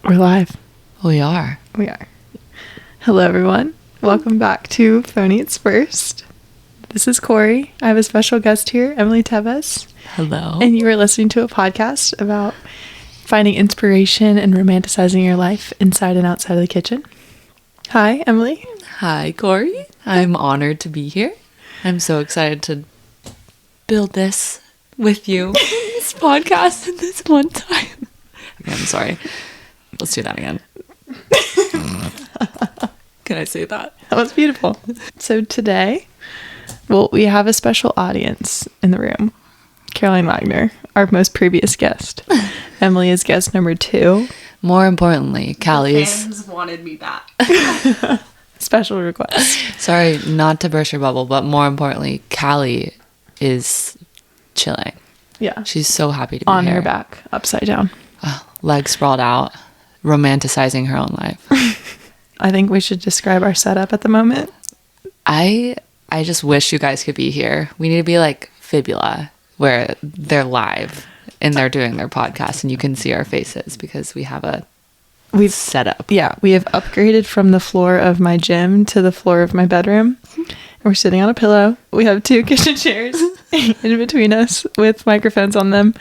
We're live. We are. We are. Hello, everyone. Welcome back to Phone Eats First. This is Corey. I have a special guest here, Emily Teves. Hello. And you are listening to a podcast about finding inspiration and romanticizing your life inside and outside of the kitchen. Hi, Emily. Hi, Corey. I'm honored to be here. I'm so excited to build this with you. This podcast in this one time. Okay, I'm sorry. Let's do that again. Can I say that? That was beautiful. So today, we have a special audience in the room. Caroline Wagner, our most previous guest. Emily is guest number 2. More importantly, Callie's... Fans wanted me back. Special request. Sorry, not to burst your bubble, but more importantly, Callie is chilling. Yeah. She's so happy to be on here. her back, upside down. Legs sprawled out, romanticizing her own life. I think we should describe our setup at the moment. I just wish you guys could be here. We need to be like Fibula, where they're live and they're doing their podcast and you can see our faces because we have a setup. Yeah, we have upgraded from the floor of my gym to the floor of my bedroom. We're sitting on a pillow. We have 2 kitchen chairs in between us with microphones on them.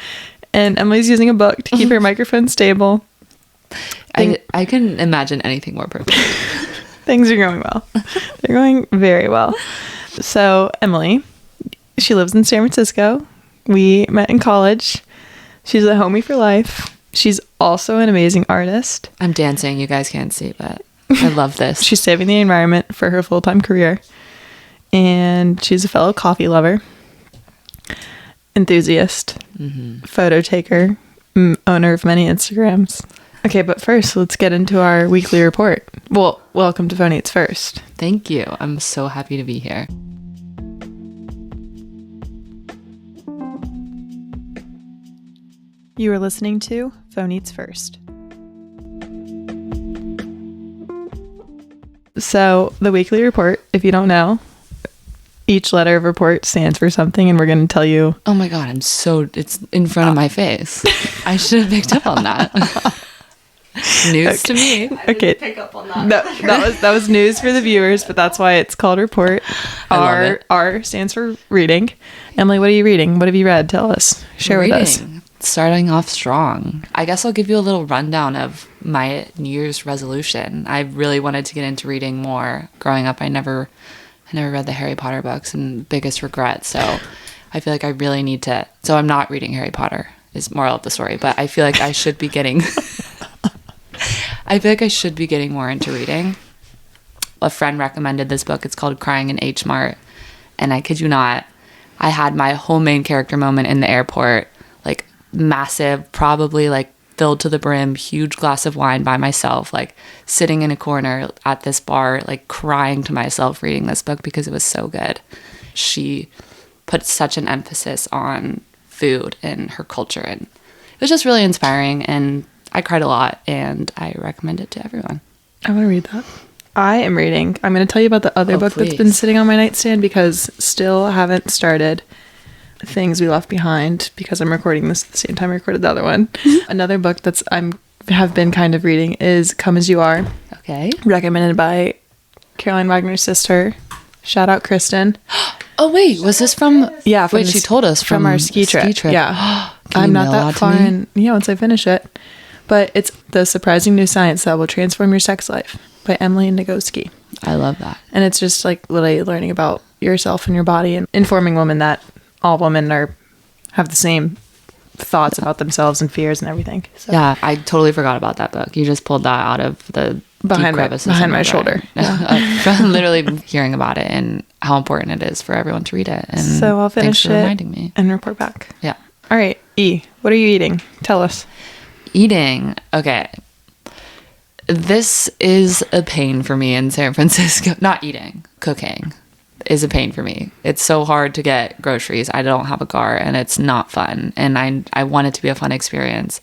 And Emily's using a book to keep her microphone stable. I couldn't imagine anything more perfect. Things are going well. They're going very well. So, Emily, she lives in San Francisco. We met in college. She's a homie for life. She's also an amazing artist. I'm dancing. You guys can't see, but I love this. She's saving the environment for her full-time career. And she's a fellow coffee lover, enthusiast, photo taker, owner of many Instagrams. Okay, but first, let's get into our weekly report. Well, welcome to Phone Eats First. Thank you. I'm so happy to be here. You are listening to Phone Eats First. So, the weekly report, if you don't know, each letter of report stands for something, and we're going to tell you... Oh my god, it's in front of my face. I should have picked up on that. News to me. I didn't pick up on that. No, that was news for the viewers, but that's why it's called report. I love it. R stands for reading. Emily, what are you reading? What have you read? Tell us. Share with us. Starting off strong. I guess I'll give you a little rundown of my New Year's resolution. I really wanted to get into reading more. Growing up, I never read the Harry Potter books, and biggest regret. So I feel like I really need to. So I'm not reading Harry Potter, is moral of the story, but I feel like I should be getting more into reading. A friend recommended this book. It's called Crying in H Mart. And I kid you not, I had my whole main character moment in the airport, like massive, probably like filled to the brim, huge glass of wine by myself, like sitting in a corner at this bar, like crying to myself reading this book because it was so good. She put such an emphasis on food and her culture, and it was just really inspiring, and I cried a lot, and I recommend it to everyone. I want to read that. I am reading. I'm going to tell you about the other book please. that's been sitting on my nightstand because still haven't started Things We Left Behind because I'm recording this at the same time I recorded the other one. Another book that's have been kind of reading is Come As You Are. Okay. Recommended by Caroline Wagner's sister. Shout out Kristen. Oh wait, was this from? Yeah, wait, she told us from our ski trip. Yeah, Can I'm you not mail that to far me? in. Yeah, once I finish it, but it's The Surprising New Science That Will Transform Your Sex Life by Emily Nagoski. I love that. And it's just like literally learning about yourself and your body and informing women that all women have the same thoughts about themselves and fears and everything. So. Yeah, I totally forgot about that book. You just pulled that out of the behind my shoulder. Yeah. Literally hearing about it and how important it is for everyone to read it. And so I'll finish thanks for reminding me and report back. Yeah. All right, E, what are you eating? Tell us. Eating. Okay. This is a pain for me in San Francisco. Not eating, cooking is a pain for me. It's so hard to get groceries. I don't have a car and it's not fun. And I want it to be a fun experience.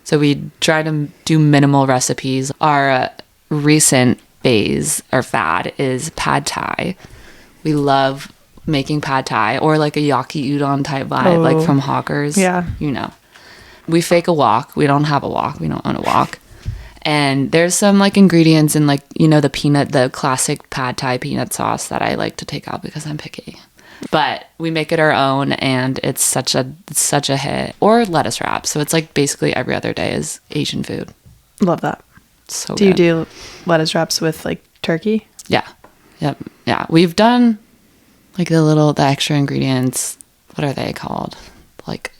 So we try to do minimal recipes. Our recent phase or fad is pad thai. We love making pad thai or like a yaki udon type vibe, like from Hawkers. Yeah. You know. We fake a wok. We don't have a wok. We don't own a wok. And there's some like ingredients in like, the classic pad thai peanut sauce that I like to take out because I'm picky. But we make it our own, and it's such a hit. Or lettuce wraps. So it's like basically every other day is Asian food. Love that. So do good. you do lettuce wraps with like turkey? Yeah. Yep. Yeah. We've done like the extra ingredients. What are they called? Like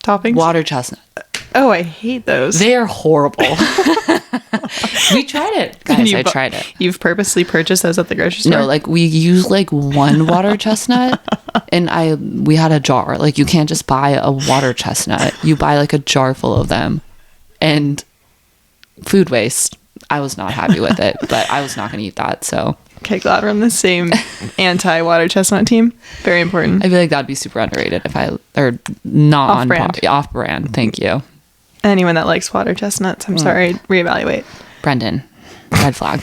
Toppings? Water chestnut. Oh, I hate those. They are horrible. We tried it. Guys, I tried it. You've purposely purchased those at the grocery store? No, like we use like one water chestnut, and we had a jar. Like you can't just buy a water chestnut. You buy like a jar full of them, and food waste. I was not happy with it, but I was not going to eat that. So okay, glad we're on the same anti-water chestnut team. Very important. I feel like that'd be super underrated or not Off-brand. Off-brand. Thank you. Anyone that likes water chestnuts, I'm sorry, reevaluate. Brendan, red flag.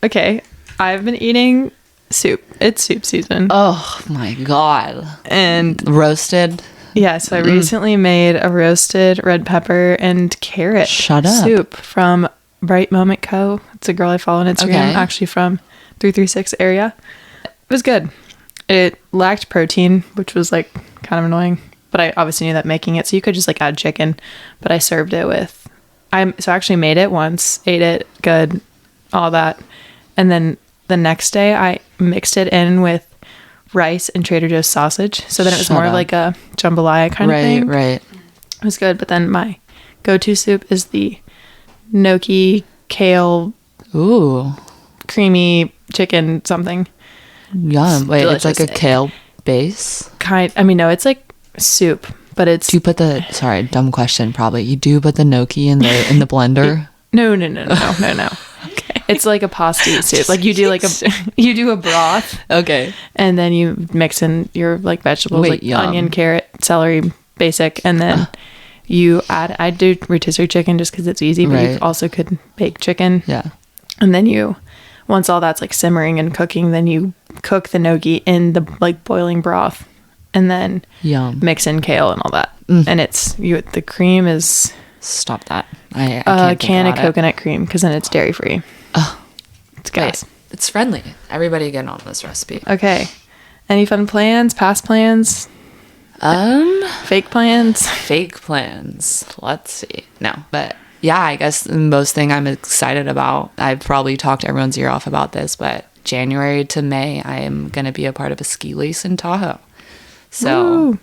Okay, I've been eating soup. It's soup season. Oh my God. And roasted. yeah, so I recently made a roasted red pepper and carrot Shut up. soup from Bright Moment Co. It's a girl I follow on Instagram, Okay. actually from 336 area. It was good. It lacked protein, which was like kind of annoying, but I obviously knew that making it, so you could just like add chicken, but I served it with I actually made it once, ate it, good, all that. And then the next day I mixed it in with rice and Trader Joe's sausage. So then it was Shut more up. like a jambalaya kind of thing. Right. It was good. But then my go-to soup is the gnocchi, kale, Ooh. creamy chicken something. Yum. Wait, Delicious. it's like a kale base? No, it's like soup, but it's... Do you put sorry, dumb question probably. You do put the gnocchi in the blender? No. Okay. It's like a pasta soup. Like you do a broth. Okay. And then you mix in your like vegetables, Wait, like yum. onion, carrot, celery, basic, and then you add. I do rotisserie chicken just because it's easy, but you Right. also could bake chicken. Yeah. And then once all that's like simmering and cooking, then you cook the gnocchi in the like boiling broth, and then Yum. mix in kale and all that. And the cream is Stop that. I a can't can of think about it. coconut cream because then it's dairy free. Oh. It's gas. Wait, it's friendly. Everybody get on this recipe. Okay. Any fun plans? Past plans? Fake plans? Fake plans. Let's see. No, but yeah, I guess the most thing I'm excited about, I've probably talked everyone's ear off about this, but January to May, I am going to be a part of a ski lease in Tahoe. So Woo.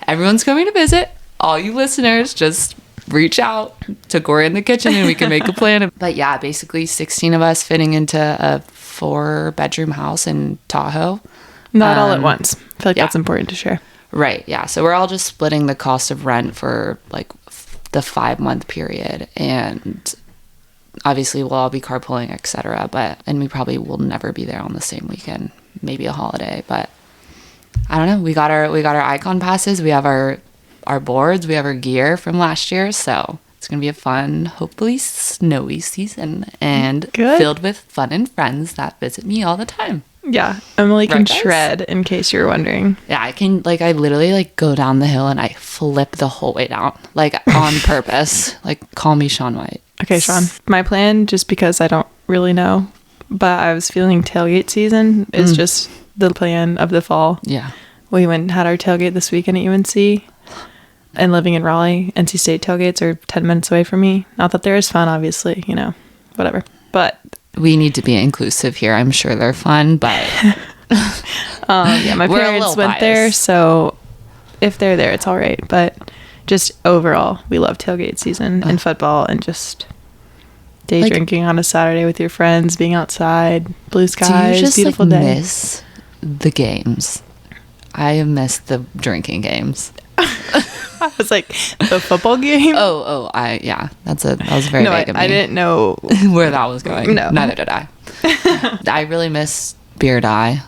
everyone's coming to visit. All you listeners, just reach out to Gory in the kitchen and we can make a plan. But yeah, basically 16 of us fitting into a 4-bedroom house in Tahoe. Not all at once. I feel like yeah. that's important to share. Right, yeah. So we're all just splitting the cost of rent for like the 5-month period, and obviously we'll all be carpooling, etc. And we probably will never be there on the same weekend. Maybe a holiday, but I don't know. We got our icon passes. We have our boards. We have our gear from last year, so it's gonna be a fun, hopefully snowy season and Good. filled with fun and friends that visit me all the time. Yeah. Emily can Right, guys? shred, in case you're wondering. Yeah, I can, I literally, go down the hill and I flip the whole way down, on purpose. Call me Shaun White. Okay, Sean. My plan, just because I don't really know, but I was feeling tailgate season is just the plan of the fall. Yeah. We went and had our tailgate this weekend at UNC. And living in Raleigh, NC State tailgates are 10 minutes away from me. Not that they're as fun, obviously, whatever. But We need to be inclusive here. I'm sure they're fun, but yeah, my We're a parents little went there, biased. so if they're there, it's all right. But just overall, we love tailgate season and football and just day drinking on a Saturday with your friends, being outside, blue do skies, you just beautiful day. miss the games? I have missed the drinking games. I was like, the football game? Yeah, that was very no, vague of me. I didn't know. where that was going. No. Neither did I. I really miss beer dye.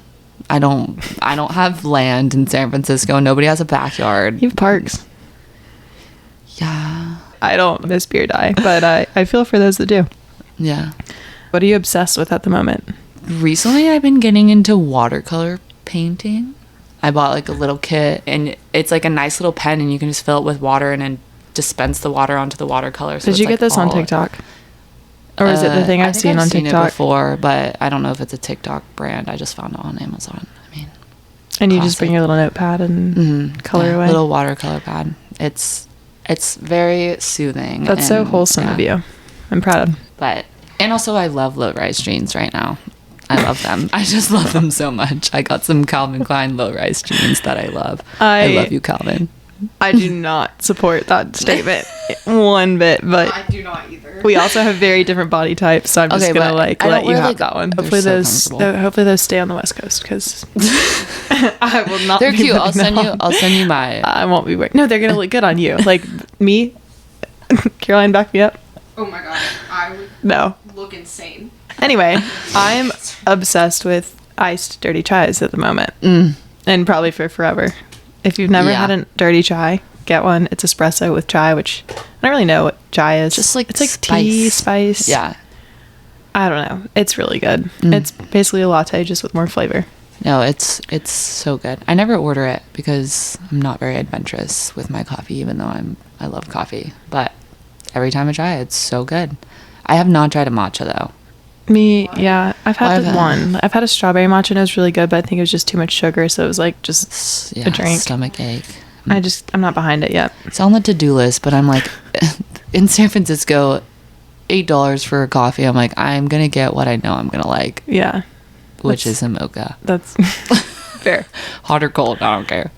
I don't have land in San Francisco. Nobody has a backyard. You have parks. Yeah. I don't miss beer dye, but I feel for those that do. Yeah. What are you obsessed with at the moment? Recently I've been getting into watercolor painting. I bought a little kit, and it's a nice little pen, and you can just fill it with water and then dispense the water onto the watercolor. So Did you get this on TikTok? Or is it the thing I've seen on TikTok? It before, but I don't know if it's a TikTok brand. I just found it on Amazon. I mean, and you just bring your little notepad and color away. Little watercolor pad. It's very soothing. That's so wholesome of you. I'm proud. And also I love low-rise jeans right now. I love them. I just love them so much. I got some Calvin Klein low-rise jeans that I love. I love you, Calvin. I do not support that statement one bit, but I do not either. We also have very different body types, so I'm just gonna let you have that one. Hopefully those stay on the West Coast, because I will not. They're be cute. I'll send you my. I won't be wearing. No, they're gonna look good on you. Like me, Caroline, back me up. Oh my god, I would look insane. Anyway, I'm obsessed with iced dirty chais at the moment, and probably for forever. If you've never had a dirty chai, get one. It's espresso with chai, which I don't really know what chai is. Just like it's like tea spice. Yeah. I don't know. It's really good. It's basically a latte just with more flavor. No, it's so good. I never order it because I'm not very adventurous with my coffee, even though I love coffee. But every time I try it, it's so good. I have not tried a matcha though. Yeah. I've had one. I've had a strawberry matcha and it was really good, but I think it was just too much sugar, so it was like just a drink. Stomach ache. I'm not behind it yet. It's on the to-do list, but I'm like, in San Francisco, $8 for a coffee. I'm like, I'm gonna get what I know I'm gonna like. Yeah. Which is a mocha. That's fair. Hot or cold, I don't care.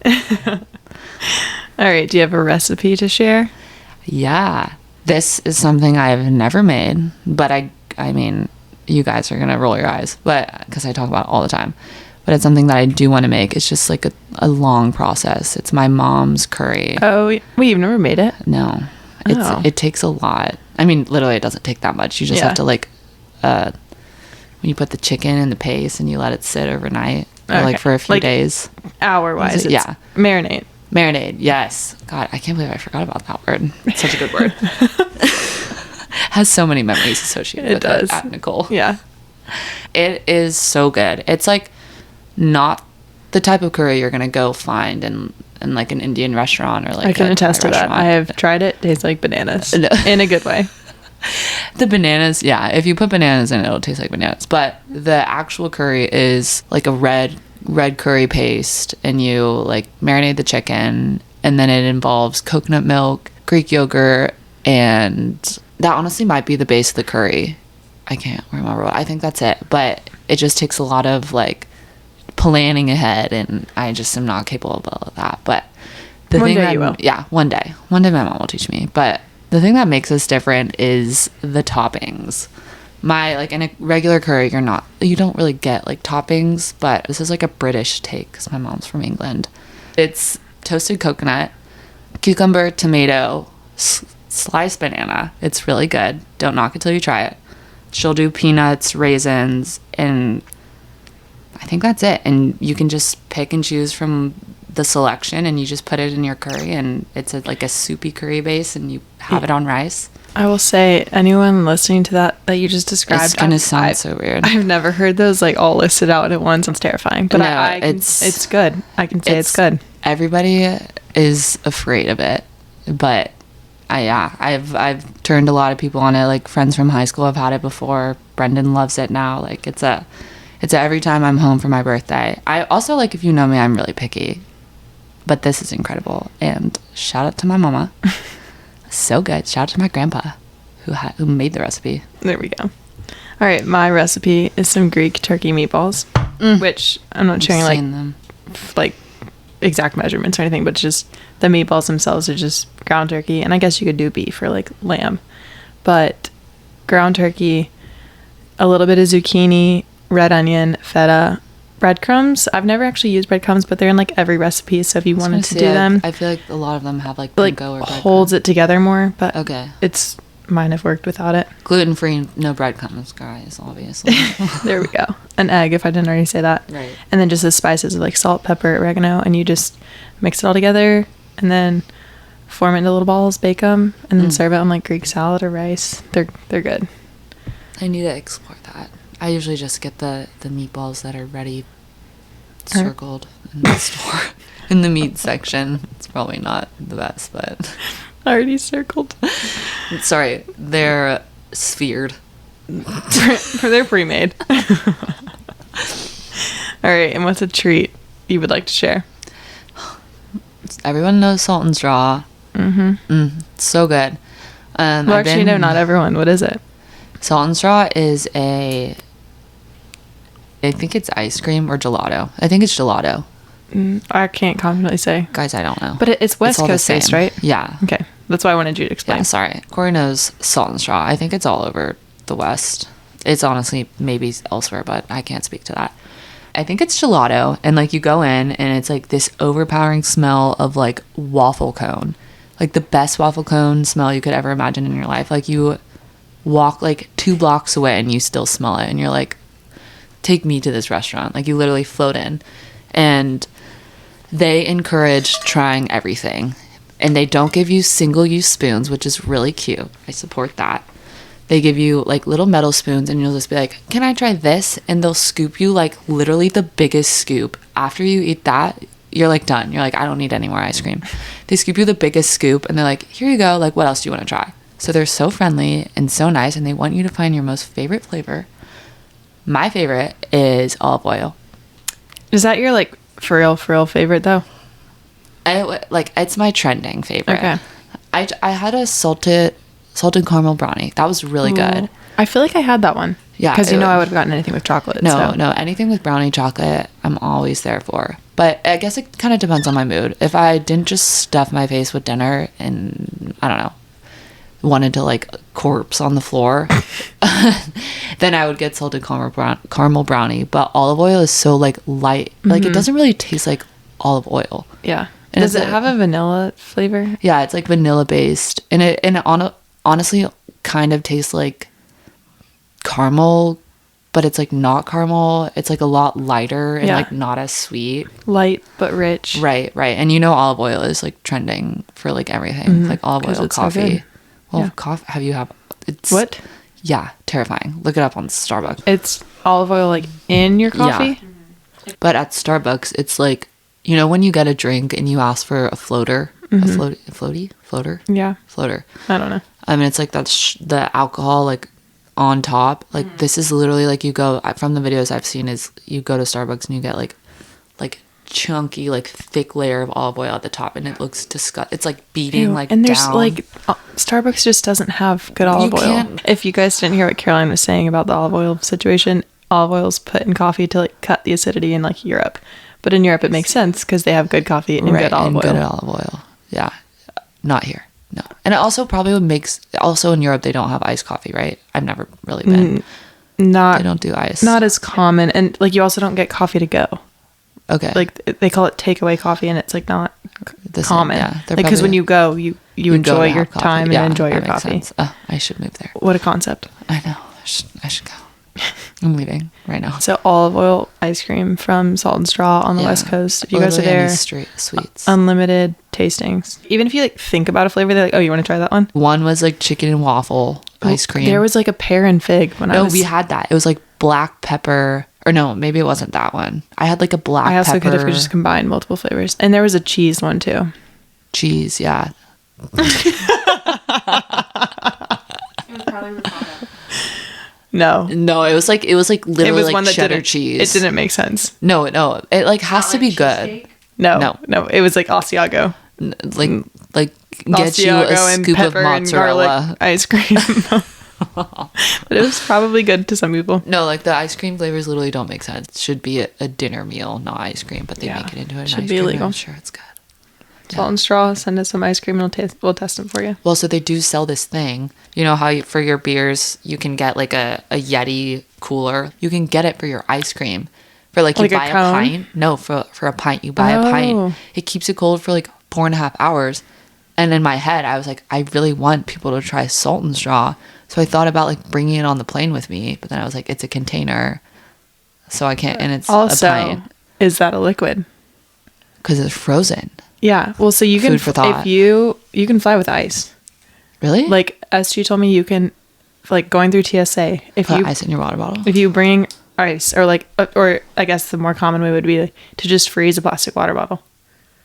All right. Do you have a recipe to share? Yeah. This is something I've never made, but I mean, you guys are going to roll your eyes, but because I talk about it all the time, but it's something that I do want to make. It's just like a long process. It's my mom's curry. Oh, wait, you've never made it? No. It takes a lot. I mean, literally it doesn't take that much. You just have to when you put the chicken in the paste and you let it sit overnight or like for a few days. Hour wise. Yeah. Marinade. Yes. God, I can't believe I forgot about that word. It's such a good word. Has so many memories associated with it at Nicole. Yeah. It is so good. It's like not the type of curry you're going to go find in like an Indian restaurant or like I can attest to that. I have tried it. It tastes like bananas in a good way. The bananas, yeah. If you put bananas in it, it'll taste like bananas. But the actual curry is like a red curry paste, and you like marinate the chicken, and then it involves coconut milk, Greek yogurt, and that honestly might be the base of the curry. I can't remember. I think that's it. But it just takes a lot of like planning ahead, and I just am not capable of that. But one day you will. Yeah, one day my mom will teach me. But the thing that makes us different is the toppings. Like in a regular curry, you don't really get like toppings, but this is like a British take because my mom's from England. It's toasted coconut, cucumber, tomato, sliced banana. It's really good. Don't knock it till you try it. She'll do peanuts, raisins, and I think that's it. And you can just pick and choose from the selection, and you just put it in your curry, and it's like a soupy curry base, and you have it on rice. I will say, anyone listening to that you just described, it's gonna sound so weird. I've never heard those like all listed out at once. It's terrifying, but no, it's good. I can say it's good. Everybody is afraid of it, but I've turned a lot of people on it. Like friends from high school have had it before. Brendan loves it now. Like it's every time I'm home for my birthday. I also, like, if you know me, I'm really picky, but this is incredible. And shout out to my mama. So good. Shout out to my grandpa who made the recipe. There we go. All right, my recipe is some Greek turkey meatballs, which I'm not sharing like exact measurements or anything, but just the meatballs themselves are just ground turkey, and I guess you could do beef or like lamb, but ground turkey, a little bit of zucchini, red onion, feta, breadcrumbs. I've never actually used breadcrumbs, but they're in like every recipe, so if you wanted to do them, I feel like a lot of them have like panko or breadcrumbs. Holds it together more, but okay, mine have worked without it. Gluten-free, no breadcrumbs, guys, obviously. There we go. An egg, if I didn't already say that. Right. And then just the spices like salt, pepper, oregano, and you just mix it all together and then form it into little balls, bake them, and then serve it on like Greek salad or rice. They're good. I need to explore that. I usually just get the meatballs that are ready circled in the store in the meat section. It's probably not the best, but Already circled. Sorry, they're sphered. They're pre-made. All right, and what's a treat you would like to share? Everyone knows Salt and Straw. So good. Well, actually, no, not everyone. What is it? Salt and Straw is I think it's ice cream or gelato. I think it's gelato. I can't confidently say. Guys, I don't know. But it's West Coast based, right? Yeah. Okay. That's why I wanted you to explain. Yeah, sorry. Corey knows Salt and Straw. I think it's all over the West. It's honestly maybe elsewhere, but I can't speak to that. I think it's gelato, and like you go in and it's like this overpowering smell of like waffle cone. Like the best waffle cone smell you could ever imagine in your life. Like you walk like 2 blocks away and you still smell it, and you're like, take me to this restaurant. Like you literally float in. And they encourage trying everything, and they don't give you single-use spoons, which is really cute. I support that. They give you like little metal spoons, and you'll just be like, can I try this? And they'll scoop you like literally the biggest scoop. After you eat that, you're like done. You're like, I don't need any more ice cream. They scoop you the biggest scoop, and they're like, here you go. Like, what else do you want to try? So they're so friendly and so nice, and they want you to find your most favorite My favorite is olive oil. Is that your like for real favorite though? It's my trending favorite. Okay. I had a salted caramel brownie. That was really good. I feel like I had that one. Yeah, because I would have gotten anything with chocolate. No, anything with brownie chocolate, I'm always there for. But I guess it kind of depends on my mood. If I didn't just stuff my face with dinner and I don't know, wanted to like corpse on the floor, then I would get salted caramel brownie. But olive oil is so like light, like it doesn't really taste like olive oil. Yeah. And Does it have a vanilla flavor? Yeah, it's like vanilla based, and it honestly kind of tastes like caramel, but it's like not caramel. It's like a lot lighter and like not as sweet. Light but rich. Right. And you know olive oil is like trending for like everything, like olive oil, coffee. So coffee. Have you had? It's what? Yeah, terrifying. Look it up on Starbucks. It's olive oil like in your coffee. Yeah. But at Starbucks, it's like, you know when you get a drink and you ask for a floater, floater. Yeah, floater. I don't know. I mean, it's like that's the alcohol like on top. Like this is literally like you go from the videos I've seen is you go to Starbucks and you get like chunky like thick layer of olive oil at the top, and it looks disgusting. It's like beating like and there's down. like Starbucks just doesn't have good olive oil. If you guys didn't hear what Caroline was saying about the olive oil situation, olive oil is put in coffee to like cut the acidity in like Europe, but in Europe it makes sense because they have good coffee and good olive oil. Good olive oil. Yeah, not here. No, and it also probably makes. Also in Europe they don't have iced coffee, right? I've never really been. They don't do ice. Not as common, and like you also don't get coffee to go. Okay. Like they call it takeaway coffee, and it's like not common. Yeah, like because when you go, you enjoy your time and enjoy your coffee. Oh, I should move there. What a concept! I know. I should go. I'm leaving right now. So olive oil ice cream from Salt and Straw on the West Coast. If you guys are there, straight sweets, unlimited tastings. Even if you like think about a flavor, they're like, oh, you want to try that one? One was like chicken and waffle ice cream. There was like a pear and fig when I was. No, we had that. It was like black pepper. Or no, maybe it wasn't that one. I had like a black pepper. I also could have just combined multiple flavors. And there was a cheese one too. Cheese, yeah. No, it was like literally it was like one that cheddar cheese. It didn't make sense. No, it like has to be good. No, it was like Asiago. Like get you a scoop of mozzarella ice cream. But it was probably good to some people. No, like the ice cream flavors literally don't make sense. It should be a dinner meal, not ice cream, but they make it into an ice cream. Should be illegal. I'm sure it's good. Salt and Straw, send us some ice cream and we'll test them for you. Well, so they do sell this thing. You know how for your beers, you can get like a Yeti cooler. You can get it for your ice cream. For like you buy a pint. No, for a pint. You buy a pint. It keeps it cold for like 4.5 hours. And in my head, I was like, I really want people to try Salt and Straw. So I thought about like bringing it on the plane with me. But then I was like, it's a container. So I can't. And it's also, a pint. Is that a liquid? Because it's frozen. Yeah. Well, so you can, Food for thought. if you can fly with ice. Really? Like SG told me you can, like going through TSA. If put you ice in your water bottle. If you bring ice, or like, or I guess the more common way would be like, to just freeze a plastic water bottle,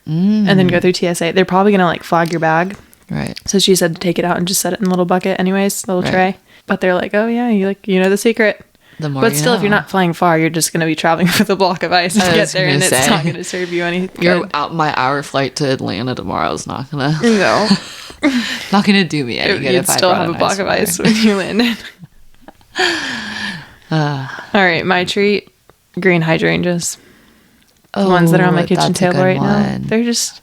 and then go through TSA. They're probably gonna like flag your bag, Right. So she said to take it out and just set it in a little bucket anyways, little tray. But they're like, oh yeah, you know the secret. The more but still, if you're not flying far, you're just going to be traveling with a block of ice to get there, and it's not going to serve you anything. My hour flight to Atlanta tomorrow is not going to... No. Not going to do me any good if I still have a block of ice when you land in. All right, my treat, green hydrangeas. The ones that are on my kitchen table right now. They're just...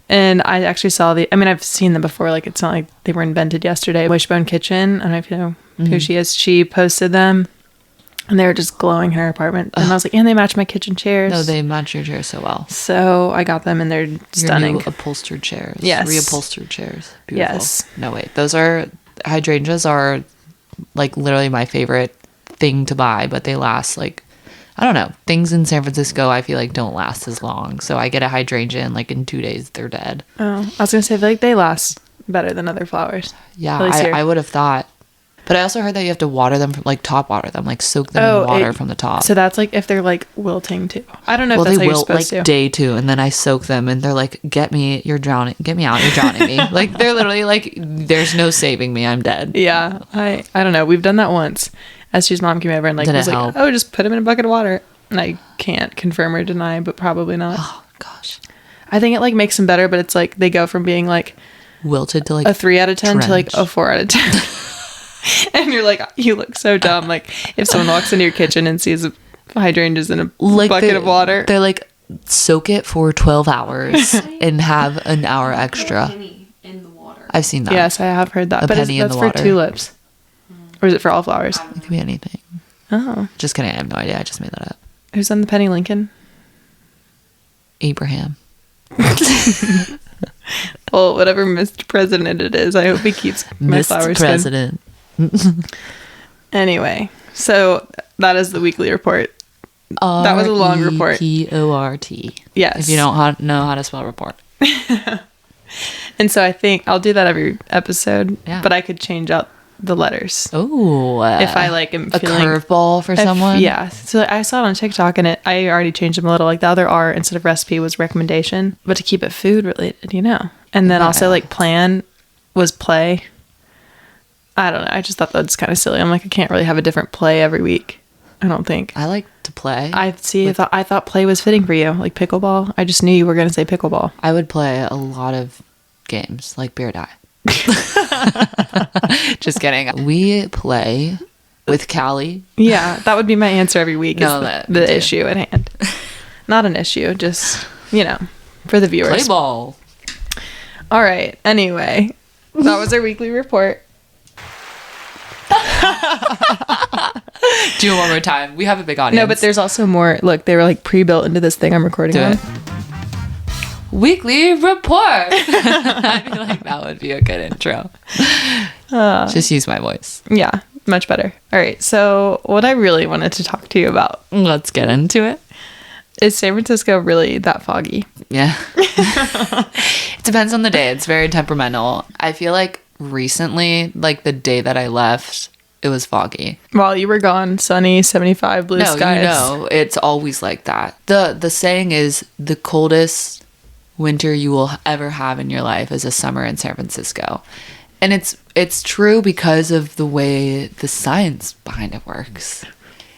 And I actually saw I've seen them before. Like, it's not like they were invented yesterday. Wishbone Kitchen, I don't know if you know who she is. She posted them, and they were just glowing in her apartment. And I was like, and they match my kitchen chairs. No, they match your chairs so well. So I got them, and they're stunning. Your new upholstered chairs. Yes. Reupholstered chairs. Beautiful. Yes. No, wait. Hydrangeas are, like, literally my favorite thing to buy, but they last, like, I don't know. Things in San Francisco, I feel like, don't last as long. So I get a hydrangea, and, like, in 2 days, they're dead. Oh, I was going to say, I feel like they last better than other flowers. Yeah, I would have thought. But I also heard that you have to water them, top water them, like soak them in water from the top. So that's like if they're like wilting too. I don't know if that's how you're supposed to. Day 2, and then I soak them, and they're like, you're drowning, get me out, you're drowning me. Like, they're literally like, there's no saving me, I'm dead. Yeah, I don't know. We've done that once. Esther's mom came over and was like, oh, just put them in a bucket of water. And I can't confirm or deny, but probably not. Oh, gosh. I think it like makes them better, but it's like they go from being like wilted to like a 3 out of 10 to like a 4 out of 10. And you're like, you look so dumb. Like, if someone walks into your kitchen and sees hydrangeas in a bucket of water, they're like, soak it for 12 hours and have an hour extra. In the water. I've seen that. Yes, I have heard that. But that's for tulips. Or is it for all flowers? It could be anything. Oh. Just kidding. I have no idea. I just made that up. Who's on the Penny Lincoln? Abraham. Well, whatever Mr. President it is, I hope he keeps my flowers. Mr. President. Anyway, so that is the weekly report. That was a long report. R-E-P-O-R-T. Yes. If you don't know how to spell report. And so I think I'll do that every episode. Yeah. But I could change out the letters. Oh. If I like am feeling a curveball for someone. Yeah. So I saw it on TikTok, and I already changed them a little. Like, the other R instead of recipe was recommendation, but to keep it food related, And then also like plan was play. I don't know. I just thought that's kind of silly. I'm like, I can't really have a different play every week. I don't think. I like to play. I thought play was fitting for you, like pickleball. I just knew you were going to say pickleball. I would play a lot of games, like Beer Die. Just kidding. We play with Callie. Yeah, that would be my answer every week. No, the issue at hand. Not an issue, just, for the viewers. Play ball. All right. Anyway, that was our weekly report. Do it one more time. We have a big audience. No, but there's also more. Look, they were like pre-built into this thing I'm recording on. Weekly report. I feel like that would be a good intro. Just use my voice. Yeah, much better. All right. So what I really wanted to talk to you about. Let's get into it. Is San Francisco really that foggy? Yeah. It depends on the day. It's very temperamental. I feel like recently, like the day that I left, it was foggy. While you were gone, sunny, 75, blue skies. No, it's always like that. The saying is the coldest winter you will ever have in your life is a summer in San Francisco. And it's true because of the way the science behind it works.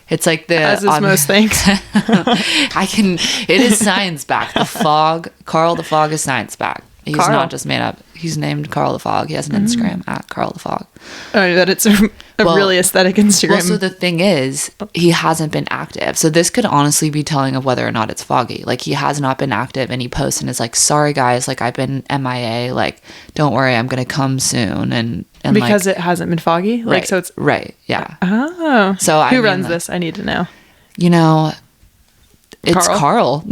It's like as is most things. It is science back. The fog, Carl the Fog is science back. He's not just made up. He's named Carl the Fog. He has an Instagram at Carl the Fog. Oh, that it's a really aesthetic Instagram. Well, so the thing is, he hasn't been active. So this could honestly be telling of whether or not it's foggy. Like, he has not been active, and he posts and is like, sorry guys, like, I've been MIA. Like, don't worry, I'm going to come soon. And because it hasn't been foggy? Like, right, so it's... Right, yeah. Oh. So Who runs this? I need to know. It's Carl.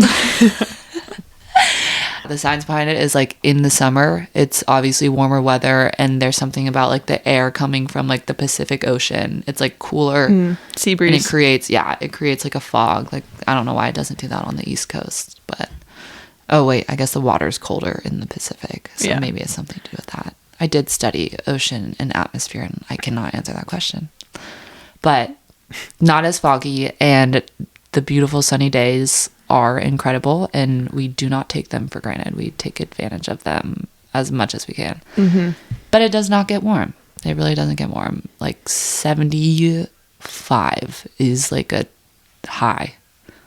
The science behind it is like in the summer, it's obviously warmer weather, and there's something about like the air coming from like the Pacific Ocean. It's like cooler. Sea breeze. And it creates like a fog. Like, I don't know why it doesn't do that on the East Coast, but oh wait, I guess the water's colder in the Pacific. So maybe it's something to do with that. I did study ocean and atmosphere, and I cannot answer that question. But not as foggy, and the beautiful sunny days are incredible, and we do not take them for granted. We take advantage of them as much as we can. But it does not get warm. It really doesn't get warm. Like 75 is like a high.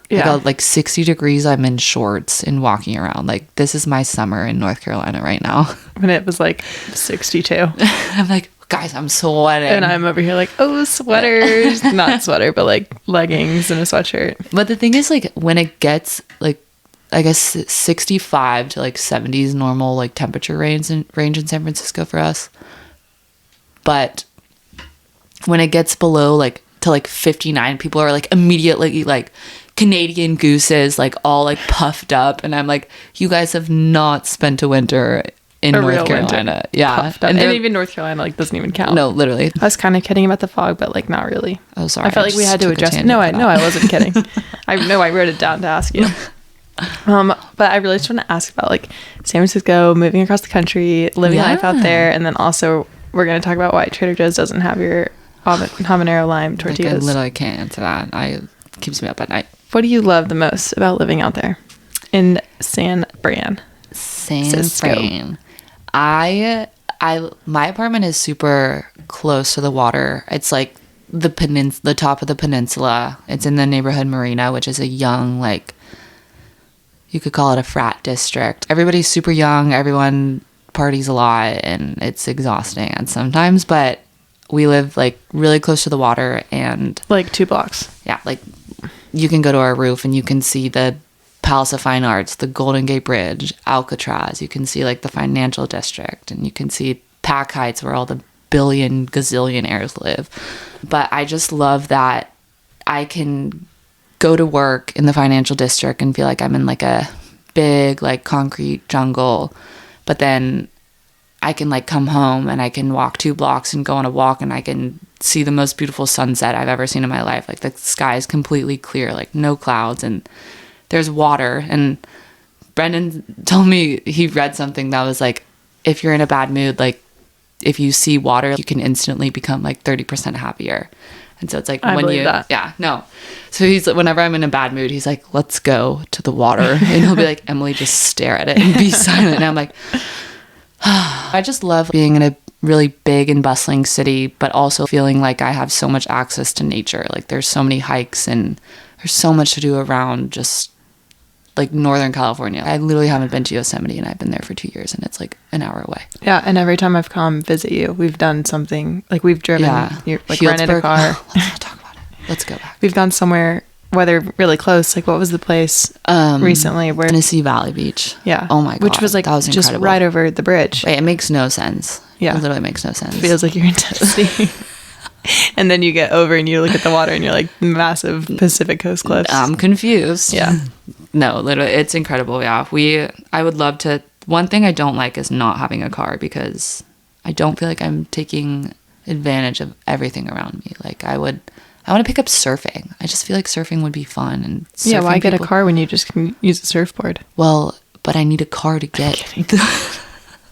Like 60 degrees, I'm in shorts and walking around. Like, this is my summer in North Carolina right now. When it was like 62. I'm like, guys, I'm sweating. And I'm over here like, oh, sweaters. Not sweater, but like leggings and a sweatshirt. But the thing is, like, when it gets like, I guess 65 to like 70s normal like temperature range in San Francisco for us. But when it gets below like to like 59, people are like immediately like Canadian gooses, like all like puffed up, and I'm like, you guys have not spent a winter in North Carolina. Yeah, and even North Carolina like doesn't even count. No, literally. I was kind of kidding about the fog, but like not really. Oh, sorry. I felt like we had to adjust. No, I wasn't kidding. I wrote it down to ask you. But I really just want to ask about like San Francisco, moving across the country, living life out there, and then also we're going to talk about why Trader Joe's doesn't have your habanero lime tortillas. Like, I literally can't answer that. It keeps me up at night. What do you love the most about living out there in San Fran? My apartment is super close to the water. It's like the top of the peninsula. It's in the neighborhood Marina, which is a young, like, you could call it a frat district. Everybody's super young. Everyone parties a lot, and it's exhausting and sometimes, but we live like really close to the water, and like 2 blocks. Yeah, like you can go to our roof and you can see the Palace of Fine Arts, the Golden Gate Bridge, Alcatraz. You can see like the financial district, and you can see Pack Heights where all the gazillionaires live. But I just love that I can go to work in the financial district and feel like I'm in like a big like concrete jungle, but then I can like come home and I can walk 2 blocks and go on a walk, and I can see the most beautiful sunset I've ever seen in my life. Like the sky is completely clear, like no clouds, and there's water. And Brendan told me he read something that was like, if you're in a bad mood, like if you see water, you can instantly become like 30% happier. And so it's like, I believe that. Yeah, no. So he's like, whenever I'm in a bad mood, he's like, let's go to the water. And he'll be like, Emily, just stare at it and be silent. And I'm like, I just love being in a really big and bustling city, but also feeling like I have so much access to nature. Like there's so many hikes and there's so much to do around just like Northern California. I literally haven't been to Yosemite, and I've been there for 2 years, and it's like an hour away. Yeah, and every time I've come visit you, we've done something. Like we've driven, like rented a car. Let's not talk about it. Let's go back. We've gone somewhere, whether really close. Like what was the place recently? Where Tennessee Valley Beach. Yeah. Oh my god. Which was like that was just incredible. right over the bridge. Wait, it makes no sense. Yeah, it literally makes no sense. Feels like you're in Tennessee. And then you get over and you look at the water and you're like massive Pacific Coast cliffs. I'm confused. Yeah. No, literally, it's incredible. Yeah. I would love to. One thing I don't like is not having a car, because I don't feel like I'm taking advantage of everything around me. Like I want to pick up surfing. I just feel like surfing would be fun. And yeah, why get a car when you just can use a surfboard? Well, but I need a car to get.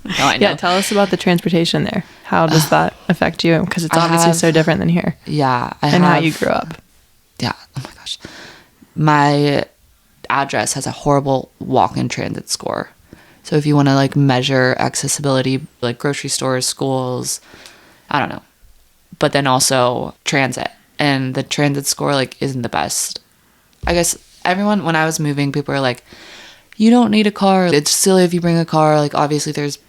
No, I know. Yeah, tell us about the transportation there. How does that affect you? Because it's obviously so different than here. Yeah. How you grew up. Yeah. Oh my gosh. My address has a horrible walk-in transit score. So if you want to like measure accessibility, like grocery stores, schools, I don't know. But then also transit. And the transit score like isn't the best. I guess everyone, when I was moving, people were like, you don't need a car. It's silly if you bring a car. Like obviously there's,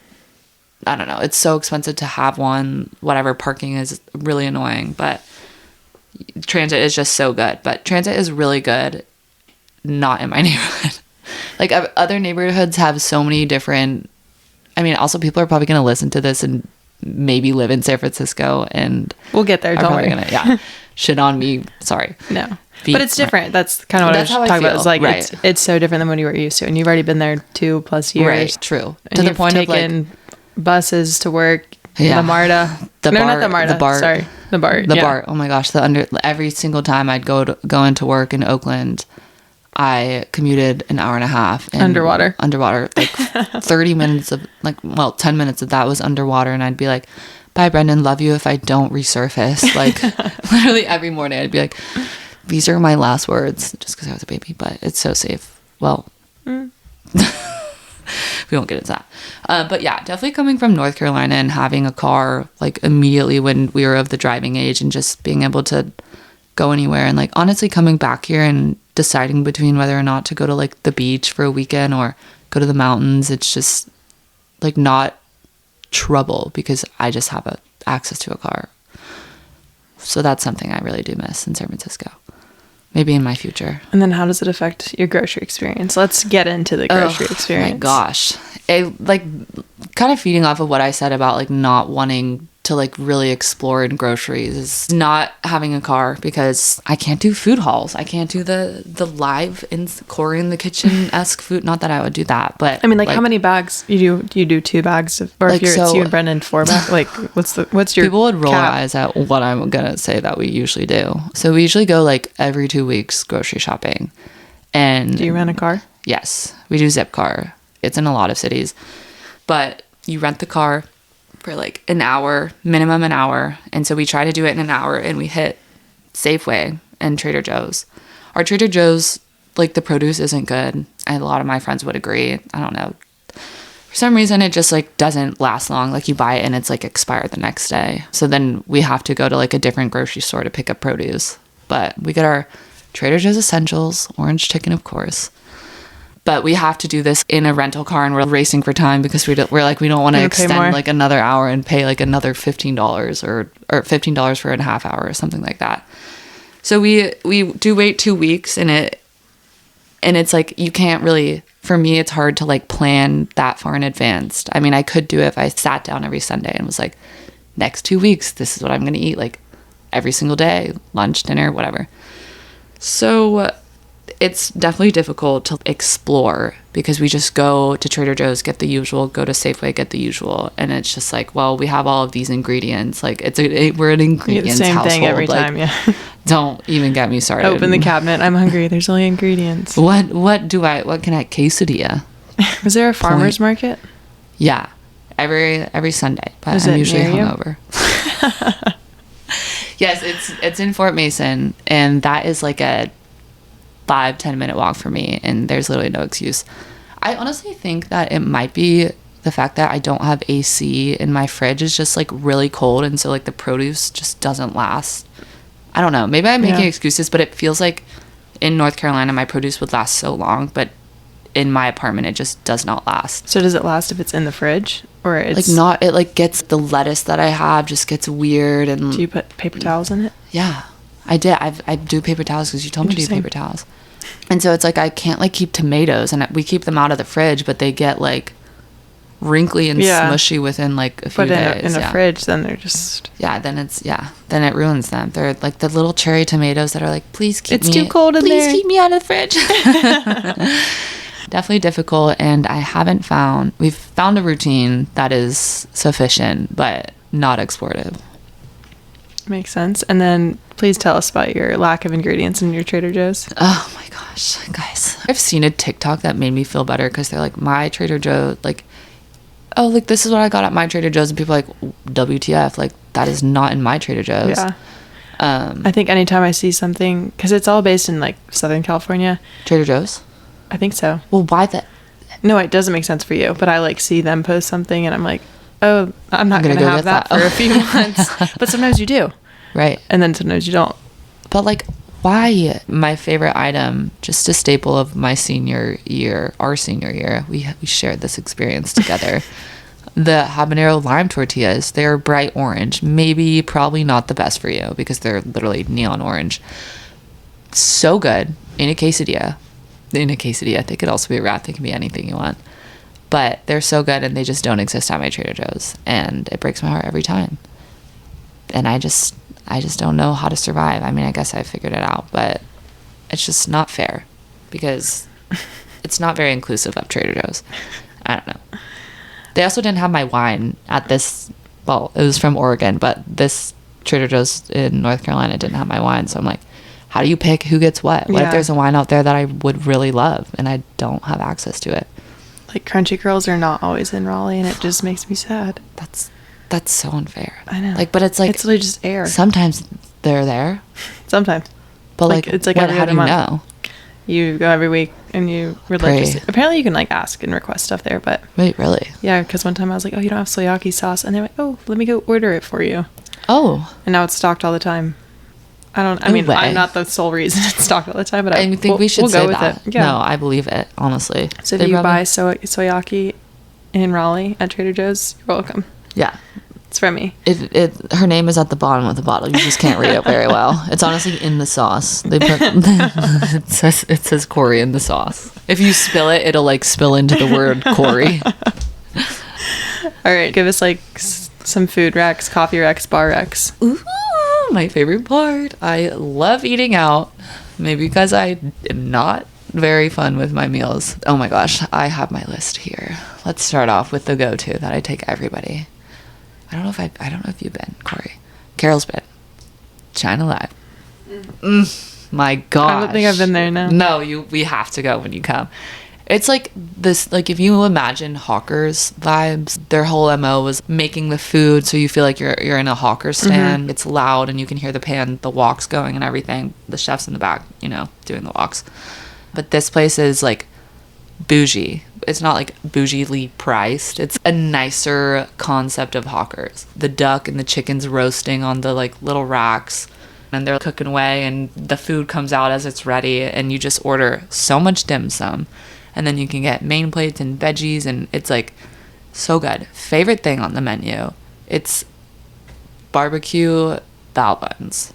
I don't know, it's so expensive to have one. Whatever, parking is really annoying, but transit is just so good. But transit is really good, not in my neighborhood. Like other neighborhoods have so many different, I mean, also people are probably going to listen to this and maybe live in San Francisco, and we'll get there. Don't worry. Shit on me. Sorry. No. But it's different. That's kind of what I was talking about. It's like, it's so different than what you were used to. And you've already been there 2+ years. Right. True. And to the point of like buses to work. Yeah. The MARTA. The BART. Sorry. The BART. The BART. Oh my gosh. Every single time I'd go into work in Oakland, I commuted an hour and a half. Underwater. Like 30 minutes of 10 minutes of that was underwater. And I'd be like, bye, Brendan. Love you if I don't resurface. Like literally every morning I'd be like, these are my last words, just because I was a baby, but it's so safe. Well, we won't get into that. But yeah, definitely coming from North Carolina and having a car like immediately when we were of the driving age and just being able to go anywhere, and like honestly coming back here and deciding between whether or not to go to like the beach for a weekend or go to the mountains, it's just like not trouble because I just have access to a car. So that's something I really do miss in San Francisco. Maybe in my future. And then how does it affect your grocery experience? Let's get into the grocery experience. Oh my gosh. It, like, kind of feeding off of what I said about like not wanting to like really explore in groceries is not having a car, because I can't do food hauls. I can't do the live in Corey in the kitchen-esque food. Not that I would do that, but I mean, like how many bags you do 2 bags of, or like, if so, it's you and Brendan 4 bags, like what's your people would roll cap? eyes at what I'm gonna say that we usually do. So we usually go like every 2 weeks grocery shopping. And do you rent a car? Yes, we do Zipcar. It's in a lot of cities, but you rent the car for like an hour, minimum an hour. And so we try to do it in an hour, and we hit Safeway and Trader Joe's. Our Trader Joe's, like the produce isn't good. A lot of my friends would agree. I don't know. For some reason, it just like doesn't last long. Like you buy it and it's like expired the next day. So then we have to go to like a different grocery store to pick up produce. But we get our Trader Joe's essentials, orange chicken, of course. But we have to do this in a rental car, and we're racing for time because we don't want to extend like another hour and pay like another $15 or $15 for a half hour or something like that. So we do wait 2 weeks, and it's like you can't really. For me, it's hard to like plan that far in advance. I mean, I could do it if I sat down every Sunday and was like, next 2 weeks, this is what I'm going to eat like every single day, lunch, dinner, whatever. So it's definitely difficult to explore because we just go to Trader Joe's, get the usual, go to Safeway, get the usual, and it's just like, well, we have all of these ingredients. Like we're an ingredients same household. Thing every like, time, yeah. Don't even get me started. Open the cabinet. I'm hungry. There's only ingredients. What can I quesadilla? Was there a farmer's market? Yeah, every Sunday, but Is I'm it usually near hungover. Yes, it's in Fort Mason, and that is like a 5-10 minute walk for me, and there's literally no excuse. I honestly think that it might be the fact that I don't have AC and my fridge is just like really cold, and so like the produce just doesn't last. I don't know, maybe I'm making excuses, but it feels like in North Carolina my produce would last so long, but in my apartment it just does not last. So does it last if it's in the fridge, or it's like not? It like gets the lettuce that I have just gets weird. And do you put paper towels in it? Yeah, I did. I do paper towels because you told me to do paper towels. And so it's like I can't like keep tomatoes, and we keep them out of the fridge, but they get like wrinkly and smushy within like a few days. But in a fridge, then they're just then it ruins them. They're like the little cherry tomatoes that are like, please keep it's too cold in there. Please keep me out of the fridge. Definitely difficult, and we've found a routine that is sufficient but not explorative. Makes sense. And then please tell us about your lack of ingredients in your Trader Joe's. Oh my gosh, guys. I've seen a TikTok that made me feel better because they're like, my Trader Joe, like, oh, like this is what I got at my Trader Joe's, and people are like, WTF, like that is not in my Trader Joe's. Yeah. I think anytime I see something, because it's all based in like Southern California. Trader Joe's? I think so. Well, why that? No, it doesn't make sense for you, but I like see them post something and I'm like, oh, I'm not going to have that for a few months. But sometimes you do. Right. And then sometimes you don't. But like, why? My favorite item, just a staple of my senior year, we shared this experience together. The habanero lime tortillas, they're bright orange. Probably not the best for you because they're literally neon orange. So good in a quesadilla. They could also be a wrap. They can be anything you want. But they're so good, and they just don't exist at my Trader Joe's. And it breaks my heart every time. And I just don't know how to survive. I mean, I guess I figured it out, but it's just not fair because it's not very inclusive of Trader Joe's. I don't know. They also didn't have my wine at this, well, it was from Oregon, but this Trader Joe's in North Carolina didn't have my wine. So I'm like, how do you pick who gets what? What if there's a wine out there that I would really love and I don't have access to it? Like Crunchy Curls are not always in Raleigh, and it just makes me sad. That's so unfair. I know. Like, but it's like it's literally just air. Sometimes they're there. Sometimes. But like it's like how do you month. know? You go every week and you religiously. Apparently, you can like ask and request stuff there, but wait, really? Yeah, because one time I was like, "Oh, you don't have soyaki sauce," and they're like, "Oh, let me go order it for you." Oh, and now it's stocked all the time. I No mean, way. I'm not the sole reason it's stocked all the time, but I think we should we'll say go with that. it. Yeah. No, I believe it, honestly. So if you buy soyaki in Raleigh at Trader Joe's, you're welcome. Yeah. It's from me. Her name is at the bottom of the bottle. You just can't read it very well. It's honestly in the sauce. They put it says Corey in the sauce. If you spill it, it'll like spill into the word Corey. All right, give us like some food recs, coffee recs, bar recs. Ooh, my favorite part. I love eating out. Maybe because I am not very fun with my meals. Oh my gosh, I have my list here. Let's start off with the go-to that I take everybody. I don't know if you've been, Corey. Carol's been. China Live. My gosh. I don't think I've been there, no. No, we have to go when you come. It's like this, like if you imagine Hawkers vibes, their whole MO was making the food so you feel like you're in a hawker stand. Mm-hmm. It's loud and you can hear the woks going and everything. The chef's in the back, doing the woks. But this place is like bougie. It's not like bougily priced. It's a nicer concept of hawkers. The duck and the chicken's roasting on the like little racks and they're cooking away and the food comes out as it's ready and you just order so much dim sum and then you can get main plates and veggies and it's like so good. Favorite thing on the menu, it's barbecue bao buns.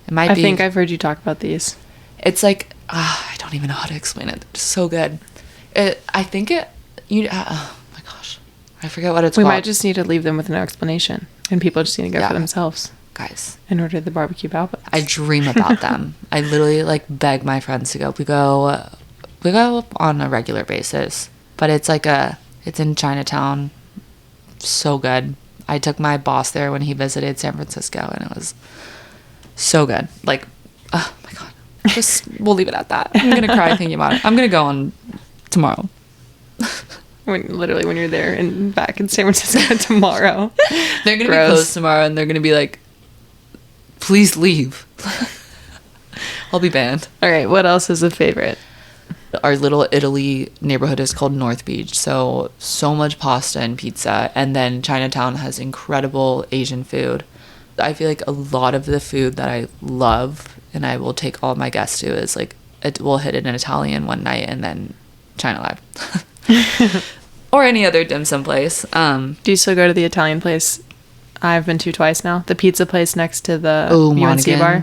I think I've heard you talk about these. It's like I don't even know how to explain it. It's so good. Oh my gosh, I forget what it's called. We might just need to leave them with no explanation, and people just need to go for themselves, guys. And order the barbecue bao buns. I dream about them. I literally like beg my friends to go. We go on a regular basis, but it's in Chinatown. So good. I took my boss there when he visited San Francisco, and it was so good. Like, oh my god. We'll leave it at that. I'm gonna cry thinking about it. I'm gonna go on tomorrow. When you're there and back in San Francisco tomorrow. They're gonna be closed tomorrow and they're gonna be like, please leave. I'll be banned. All right, what else is a favorite? Our little Italy neighborhood is called North Beach, so much pasta and pizza, and then Chinatown has incredible Asian food. I feel like a lot of the food that I love and I will take all my guests to is like we'll hit an Italian one night and then China Live or any other dim sum place. Do you still go to the Italian place? I've been to twice now. The pizza place next to the UNC bar.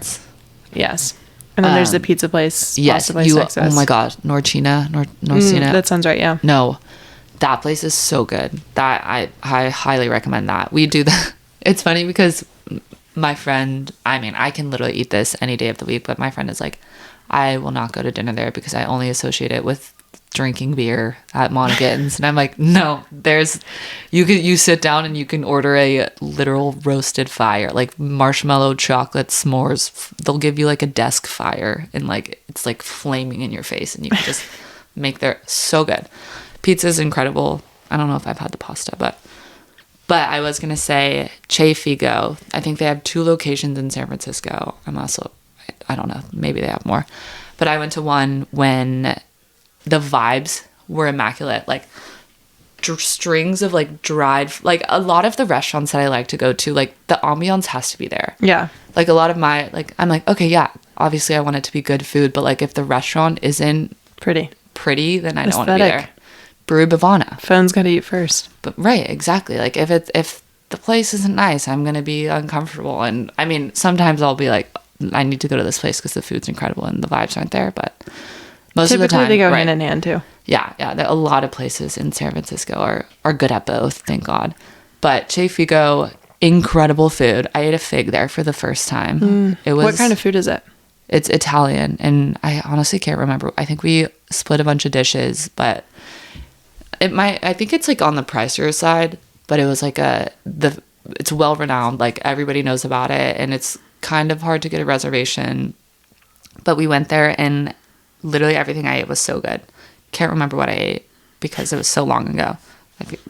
Yes, and then there's the pizza place. Yes, place oh my god, Norcina. That sounds right. Yeah. No, that place is so good. That I highly recommend that. We do that. It's funny because my friend, I can literally eat this any day of the week, but my friend is like, I will not go to dinner there because I only associate it with drinking beer at Monaghan's. And I'm like, no, you sit down and you can order a literal roasted fire, like marshmallow chocolate s'mores. They'll give you like a desk fire and like, it's like flaming in your face and you can just so good. Pizza is incredible. I don't know if I've had the pasta, but I was going to say Fico. I think they have 2 locations in San Francisco. I don't know, maybe they have more. But I went to one when the vibes were immaculate. Like strings of like dried, like a lot of the restaurants that I like to go to, like the ambiance has to be there. Yeah. Like a lot of my, like, I'm like, okay, yeah, obviously I want it to be good food. But like if the restaurant isn't pretty, then I don't want to be there. Brew Bavana. Phone's got to eat first. But right, exactly. Like if the place isn't nice, I'm gonna be uncomfortable. And sometimes I'll be like, I need to go to this place because the food's incredible and the vibes aren't there. But most of the time, they go hand in hand too. Yeah. There are a lot of places in San Francisco are good at both, thank God. But Fico, incredible food. I ate a fig there for the first time. What kind of food is it? It's Italian, and I honestly can't remember. I think we split a bunch of dishes, but I think it's like on the pricier side, but it was like it's well renowned, like everybody knows about it, and it's kind of hard to get a reservation. But we went there and literally everything I ate was so good. Can't remember what I ate because it was so long ago.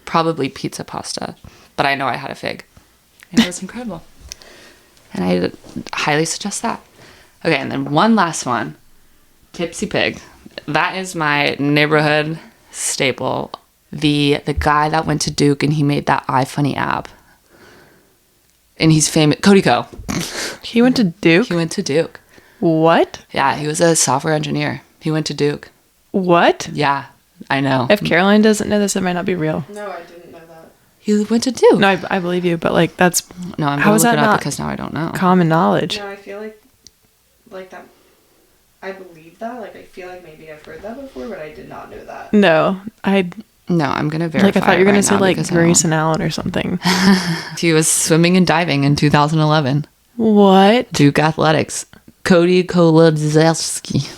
Probably pizza pasta, but I know I had a fig and it was incredible. And I highly suggest that. Okay, and then one last one. Tipsy Pig. that is my neighborhood staple. The guy that went to Duke and he made that iFunny app. And he's famous. Cody Co. He went to Duke? He went to Duke. What? Yeah, he was a software engineer. He went to Duke. What? Yeah, I know. If Caroline doesn't know this, it might not be real. No, I didn't know that. He went to Duke. No, I believe you, but like that's No, I'm how going is to look that it up not because now I don't know. common knowledge. No, I feel like that. I believe that. Like, I feel like maybe I've heard that before, but I did not know that. No, I No, I'm going to verify. like. I thought you were gonna right say now like because I Grace don't. and Allen or something. He was swimming and diving in 2011. What? Duke Athletics. Cody Kolodzelski.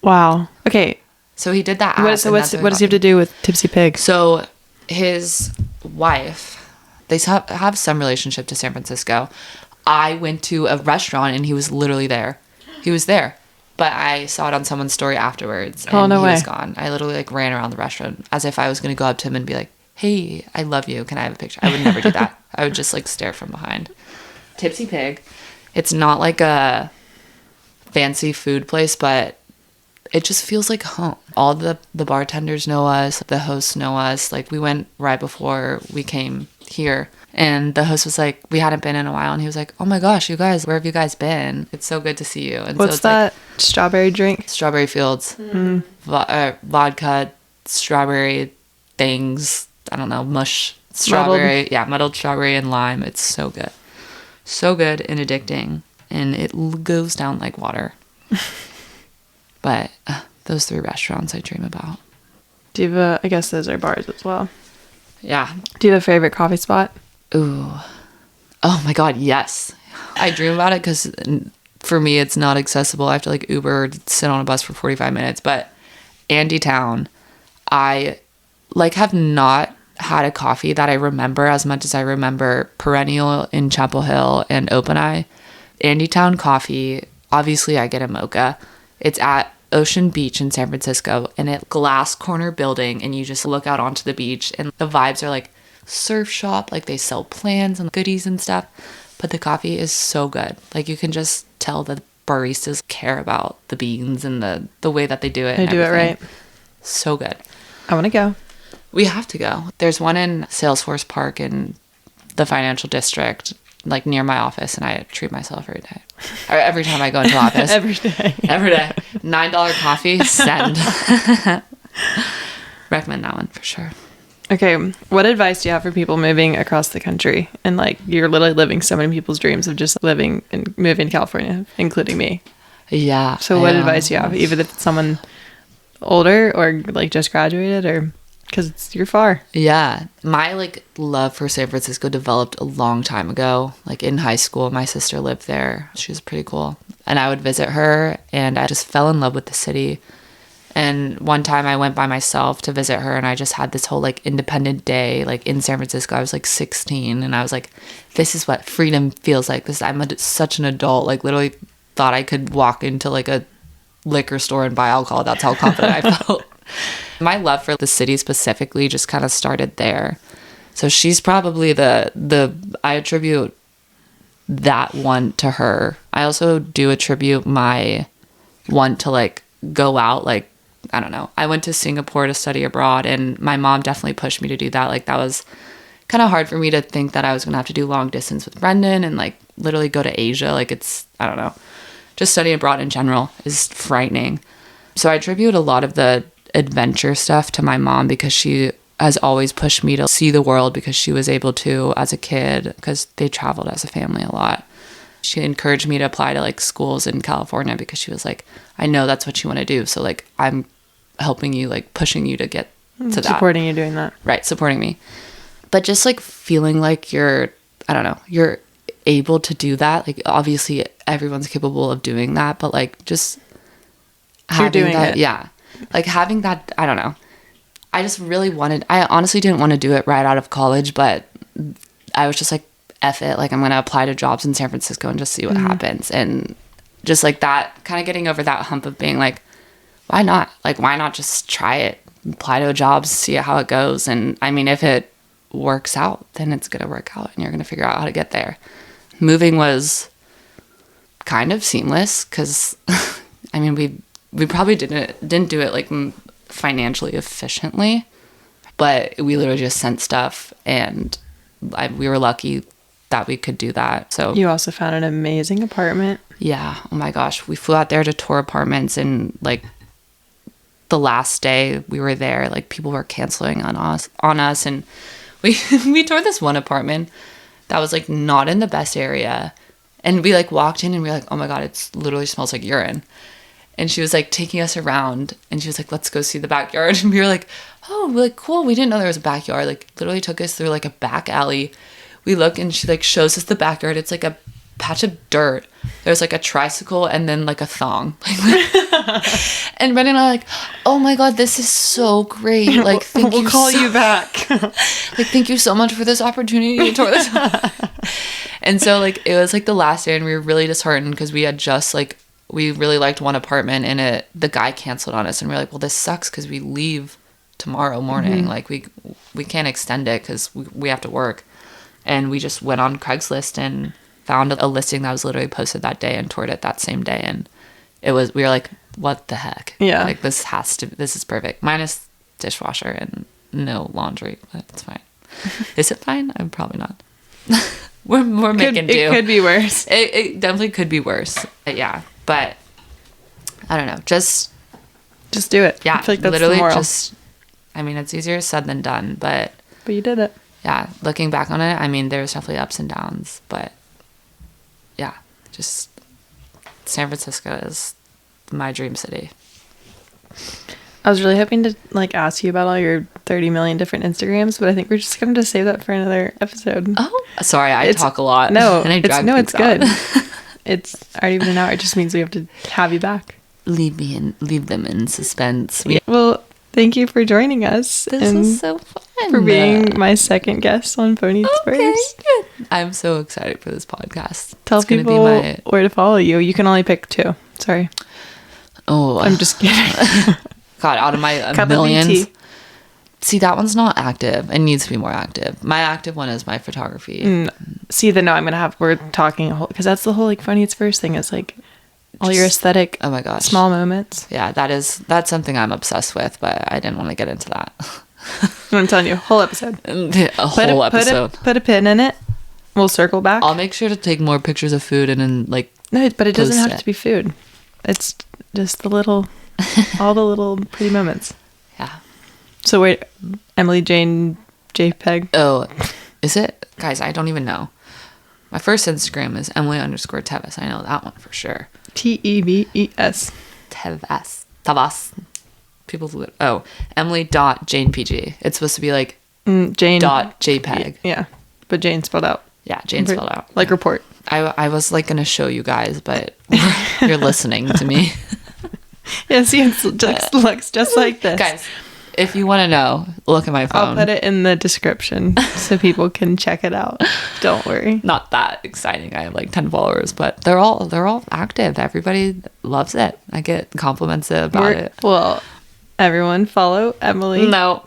Wow. Okay. So he did that. What does he have to do with Tipsy Pig? So his wife, they have some relationship to San Francisco. I went to a restaurant and he was literally there. He was there. But I saw it on someone's story afterwards. And Oh, no he way. was gone. I literally like ran around the restaurant as if I was going to go up to him and be like, hey, I love you. Can I have a picture? I would never do that. I would just like stare from behind. Tipsy Pig. It's not like a fancy food place, but it just feels like home. All the bartenders know us. The hosts know us. Like we went right before we came here. And the host was like, we hadn't been in a while. And he was like, oh my gosh, you guys, where have you guys been? It's so good to see you. And What's so it's that strawberry drink? like Strawberry Fields, vodka, strawberry things. I don't know, mush, strawberry. Muddled. Yeah, muddled strawberry and lime. It's so good. So good and addicting. And it goes down like water. But those 3 restaurants I dream about. Do you have I guess those are bars as well. Yeah. Do you have a favorite coffee spot? Ooh. Oh my God, yes. I dream about it because for me, it's not accessible. I have to like Uber or sit on a bus for 45 minutes. But Andytown, I like have not had a coffee that I remember as much as I remember Perennial in Chapel Hill and Open Eye. Andytown coffee, obviously I get a mocha. It's at Ocean Beach in San Francisco and a glass corner building, and you just look out onto the beach and the vibes are like surf shop, like they sell plants and goodies and stuff, but the coffee is so good. Like you can just tell the baristas care about the beans and the way that they do it. They do it right. So good. I want to go. We have to go. There's one in Salesforce Park in the financial district, like near my office, and I treat myself every day. Or every time I go into office. Every day. Every day. $9 coffee, send. Recommend that one for sure. Okay, what advice do you have for people moving across the country? And like you're literally living so many people's dreams of just living and moving to California, including me. Yeah. So what advice do you have, even if it's someone older or like just graduated, or because you're far? Yeah. My like love for San Francisco developed a long time ago. Like in high school, my sister lived there. She was pretty cool. And I would visit her and I just fell in love with the city. And one time I went by myself to visit her and I just had this whole like independent day like in San Francisco. I was like 16 and I was like, this is what freedom feels like. Such an adult. Like literally thought I could walk into like a liquor store and buy alcohol. That's how confident I felt. My love for the city specifically just kind of started there. So she's probably I attribute that one to her. I also do attribute my want to like go out, like, I don't know. I went to Singapore to study abroad and my mom definitely pushed me to do that. Like that was kind of hard for me to think that I was going to have to do long distance with Brendan and like literally go to Asia. Like it's, I don't know, just studying abroad in general is frightening. So I attribute a lot of the adventure stuff to my mom because she has always pushed me to see the world because she was able to as a kid because they traveled as a family a lot. She encouraged me to apply to like schools in California because she was like, I know that's what you want to do. So like I'm helping you, like pushing you to get to that. Supporting you doing that. Right. Supporting me. But just like feeling like you're able to do that. Like obviously everyone's capable of doing that, but like just having doing that. it. Yeah. Like having that, I don't know. I honestly didn't want to do it right out of college, but I was just like, F it. Like I'm going to apply to jobs in San Francisco and just see what happens. And just like that, kind of getting over that hump of being like, why not? Like, why not just try it? Apply to a job, see how it goes. And I mean, if it works out, then it's going to work out and you're going to figure out how to get there. Moving was kind of seamless because I mean, we probably didn't do it like financially efficiently, but we literally just sent stuff, and we were lucky that we could do that. So you also found an amazing apartment. Yeah. Oh my gosh. We flew out there to tour apartments, and like the last day we were there, like people were canceling on us, and we toured this one apartment that was like not in the best area, and we like walked in and we were like, oh my god, it literally smells like urine. And she was like taking us around, and she was like, let's go see the backyard. And we were like, oh, we're like, cool, we didn't know there was a backyard. Like literally took us through like a back alley. We look, and she like shows us the backyard. It's like a patch of dirt. There's like a tricycle and then like a thong. And Brendan and I are like, oh my god, this is so great. Like, thank we'll you call so you back. like, thank you so much for this opportunity to tour this. And so like it was like the last day, and we were really disheartened because we had just like, we really liked one apartment, and the guy canceled on us, and we're like, well, this sucks because we leave tomorrow morning. Like we can't extend it because we have to work. And we just went on Craigslist and found a listing that was literally posted that day and toured it that same day. And we were like, what the heck? Yeah. Like this is perfect. Minus dishwasher and no laundry, but it's fine. Is it fine? I'm probably not. we're making do. It could be worse. It definitely could be worse. Yeah. But I don't know. Just do it. Yeah. I feel like that's literally the moral. I mean, it's easier said than done, but you did it. yeah, looking back on it, I mean, there's definitely ups and downs, but yeah, just San Francisco is my dream city. I was really hoping to like ask you about all your 30 million different Instagrams, but I think we're just going to save that for another episode. Oh, sorry, I talk a lot. No, and I it's good. It's already been an hour. It just means we have to have you back. Leave them in suspense. Well, thank you for joining us. This was so fun. For being my second guest on Phony First. I'm so excited for this podcast. Tell people where to follow you. You can only pick 2. Sorry. Oh, I'm just kidding. God, out of my millions. See, that one's not active. It needs to be more active. My active one is my photography. See, then no, we're talking a whole, because that's the whole like Phony First thing. Is like all your aesthetic. Oh my gosh. Small moments. Yeah, that's something I'm obsessed with, but I didn't want to get into that. I'm telling you, whole episode. Whole episode. Put a pin in it. We'll circle back. I'll make sure to take more pictures of food and then like. No, but it doesn't have to be food. It's just all the little pretty moments. Yeah. So wait, Emily Jane JPEG. Oh, is it? Guys, I don't even know. My first Instagram is Emily_Teves. I know that one for sure. Teves. Teves. People. Oh, Emily.JanePG. It's supposed to be like Jane .jpeg. Yeah, but Jane spelled out. Yeah, Jane spelled out. Like report. I was like gonna show you guys, but you're listening to me. Yeah, see, it looks just like this. Guys, if you want to know, look at my phone. I'll put it in the description so people can check it out. Don't worry. Not that exciting. I have like 10 followers, but they're all active. Everybody loves it. I get compliments about it. Well, everyone follow Emily. No.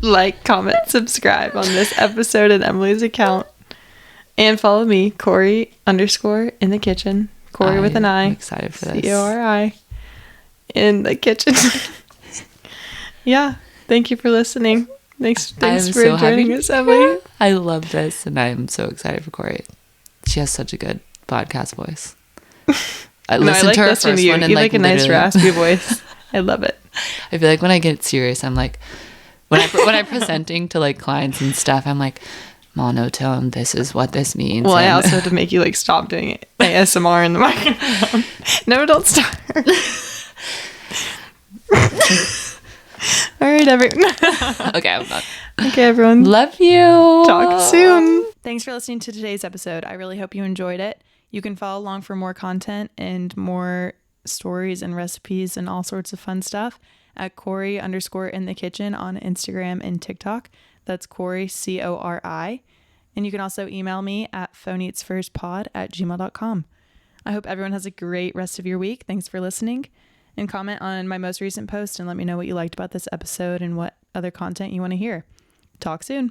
Like, comment, subscribe on this episode in Emily's account. And follow me, Corey _in the kitchen. Corey with an I. I'm excited for this. CORI. In the kitchen. Yeah. Thank you for listening. Thanks for joining us, Emily. I love this, and I'm so excited for Corey. She has such a good podcast voice. I listened to her first one, and you like a nice raspy voice. I love it. I feel like when I get serious, I'm like, when I'm presenting to like clients and stuff, I'm like, monotone, this is what this means. Well, I also have to make you like stop doing it. ASMR in the microphone. No, don't start. All right, everyone. Okay, I'm done. Okay, everyone. Love you. Talk soon. Thanks for listening to today's episode. I really hope you enjoyed it. You can follow along for more content and more stories and recipes and all sorts of fun stuff at Corey _in the kitchen on Instagram and TikTok. That's Corey, CORI. And you can also email me at phoneeatsfirstpod@gmail.com. I hope everyone has a great rest of your week. Thanks for listening. And comment on my most recent post and let me know what you liked about this episode and what other content you want to hear. Talk soon.